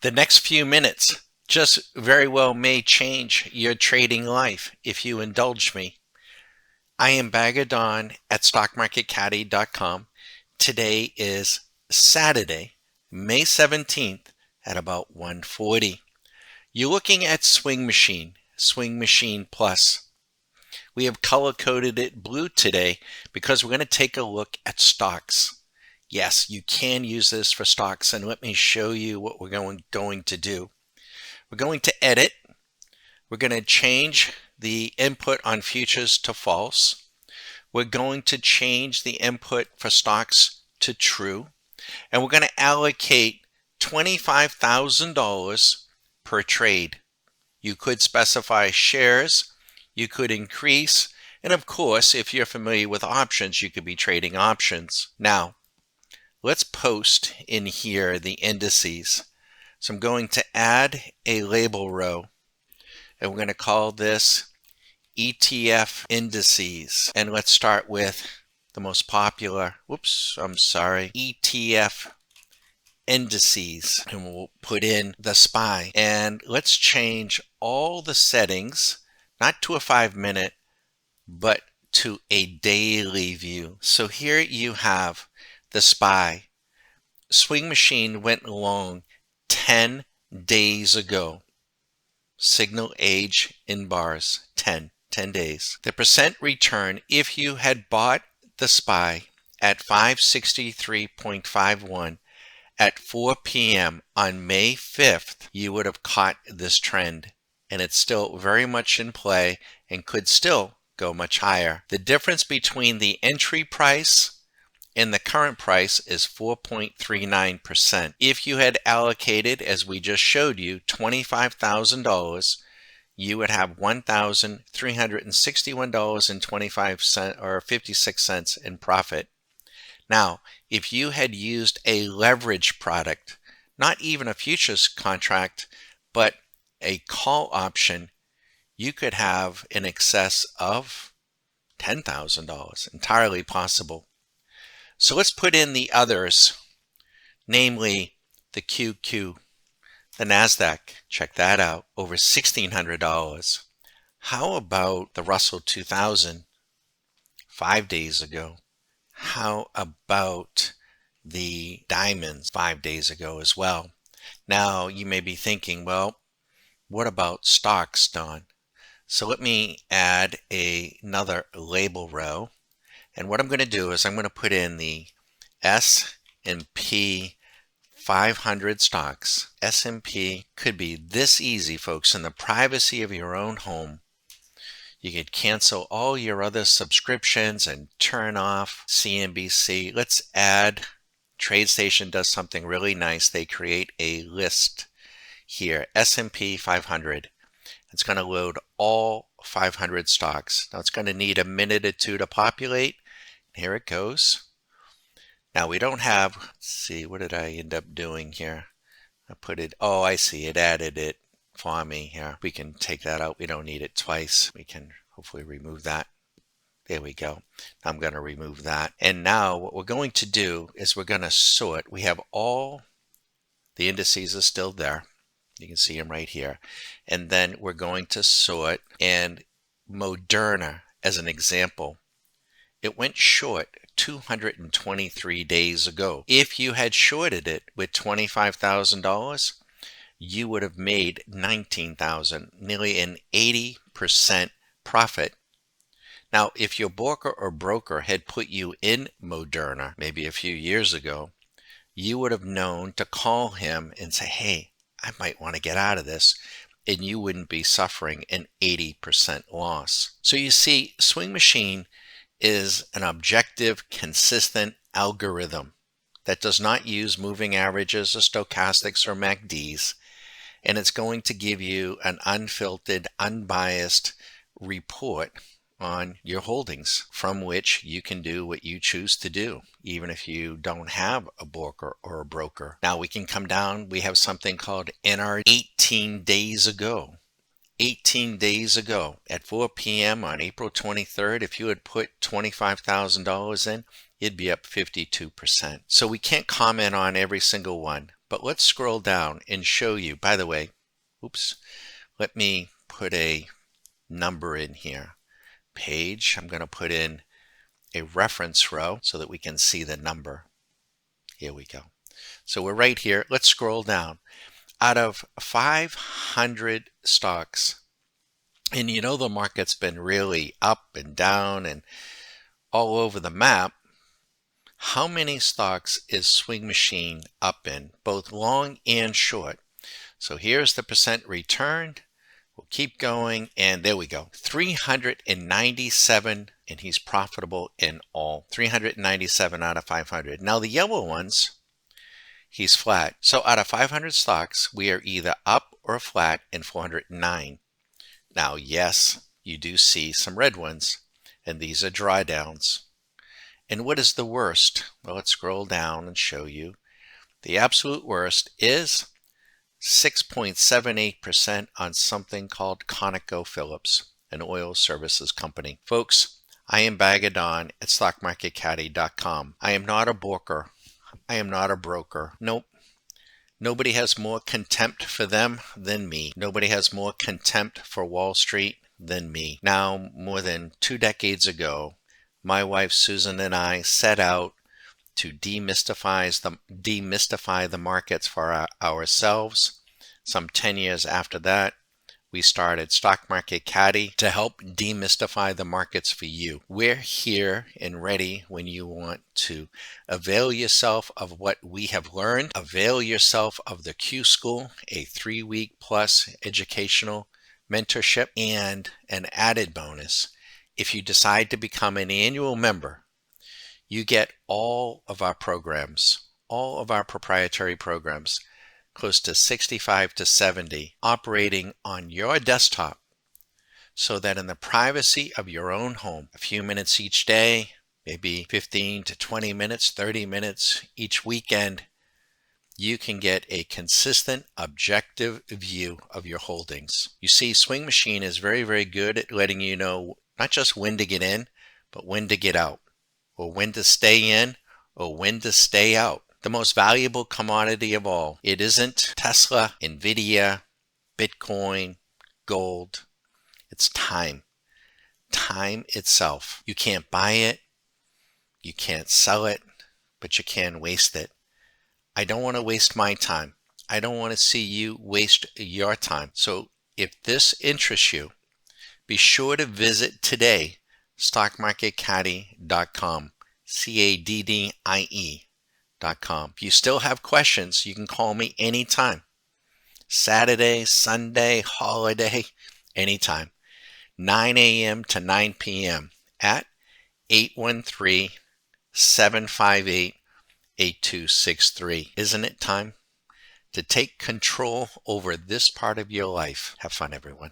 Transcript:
The next few minutes just very well may change your trading life if you indulge me. I am Bagger Don at StockMarketCaddy.com. Today is Saturday, May 17th at about 1:40. You're looking at Swing Machine Plus. We have color-coded it blue today because we're going to take a look at stocks. Yes, you can use this for stocks, and let me show you what we're going to do. We're going to edit. We're going to change the input on futures to false. We're going to change the input for stocks to true. And we're going to allocate $25,000 per trade. You could specify shares, you could increase, and of course, if you're familiar with options, you could be trading options. Now, let's post in here the indices. So I'm going to add a label row, and we're going to call this ETF indices. And let's start with the most popular, ETF indices. And we'll put in the SPY. And let's change all the settings, not to a 5-minute, but to a daily view. So here you have the SPY. Swing Machine went long 10 days ago. Signal age in bars, 10 days. The percent return, if you had bought the SPY at 563.51 at 4 p.m. on May 5th, you would have caught this trend. And it's still very much in play and could still go much higher. The difference between the entry price and the current price is 4.39%. If you had allocated, as we just showed you, $25,000, you would have $1,361.25 or 56 cents in profit. Now, if you had used a leverage product, not even a futures contract, but a call option, you could have in excess of $10,000, entirely possible. So let's put in the others, namely the QQ, the NASDAQ, check that out, over $1,600. How about the Russell 2000, 5 days ago? How about the diamonds 5 days ago as well? Now you may be thinking, well, what about stocks, Don? So let me add another label row. And what I'm going to do is I'm going to put in the S&P 500 stocks. S&P could be this easy, folks, in the privacy of your own home. You could cancel all your other subscriptions and turn off CNBC. Let's add, TradeStation does something really nice. They create a list here, S&P 500. It's going to load all 500 stocks. Now it's going to need a minute or two to populate. Here it goes. Now we don't have, let's see, what did I end up doing here? I put it, oh, I see, it added it for me here. We can take that out. We don't need it twice. We can hopefully remove that. There we go. I'm going to remove that. And now what we're going to do is we're going to sort. We have all the indices are still there. You can see them right here. And then we're going to sort, and Moderna, as an example, it went short 223 days ago. If you had shorted it with $25,000, you would have made $19,000, nearly an 80% profit. Now, if your broker had put you in Moderna maybe a few years ago, you would have known to call him and say, hey, I might want to get out of this, and you wouldn't be suffering an 80% loss. So you see, Swing Machine is an objective, consistent algorithm that does not use moving averages or stochastics or MACDs, and it's going to give you an unfiltered, unbiased report on your holdings from which you can do what you choose to do, even if you don't have a broker or a broker. Now we can come down, we have something called NR 18 days ago. 18 days ago at 4 p.m. on April 23rd, if you had put $25,000 in, you'd be up 52%. So we can't comment on every single one, But let's scroll down and show you, by the way, oops, let me put a number in here. Page, I'm going to put in a reference row so that we can see the number. Here we go. So we're right here. Let's scroll down. Out of 500 stocks, and you know the market's been really up and down and all over the map, how many stocks is Swing Machine up in, both long and short? So here's the percent returned. We'll keep going, and there we go. 397, and he's profitable in all. 397 out of 500. Now the yellow ones, he's flat. So out of 500 stocks, we are either up or flat in 409. Now, yes, you do see some red ones, and these are drawdowns. And what is the worst? Well, let's scroll down and show you. The absolute worst is 6.78% on something called ConocoPhillips, an oil services company. Folks, I am Bagadon at StockMarketCaddy.com. I am not a broker. I am not a broker. Nope. Nobody has more contempt for them than me. Nobody has more contempt for Wall Street than me. Now, more than 2 decades ago, my wife Susan and I set out to demystify the markets for ourselves. Some 10 years after that, we started Stock Market Caddy to help demystify the markets for you. We're here and ready when you want to avail yourself of what we have learned. Avail yourself of the Q School, a 3-week plus educational mentorship, and an added bonus. If you decide to become an annual member, you get all of our programs, all of our proprietary programs, close to 65 to 70, operating on your desktop, so that in the privacy of your own home, a few minutes each day, maybe 15 to 20 minutes, 30 minutes each weekend, you can get a consistent, objective view of your holdings. You see, Swing Machine is very, very good at letting you know not just when to get in, but when to get out, or when to stay in, or when to stay out. The most valuable commodity of all. It isn't Tesla, Nvidia, Bitcoin, gold. It's time. Time itself. You can't buy it. You can't sell it, but you can waste it. I don't want to waste my time. I don't want to see you waste your time. So if this interests you, be sure to visit today, StockMarketCaddy.com, CADDIE.com. If you still have questions, you can call me anytime. Saturday, Sunday, holiday, anytime. 9 a.m. to 9 p.m. at 813-758-8263. Isn't it time to take control over this part of your life? Have fun, everyone.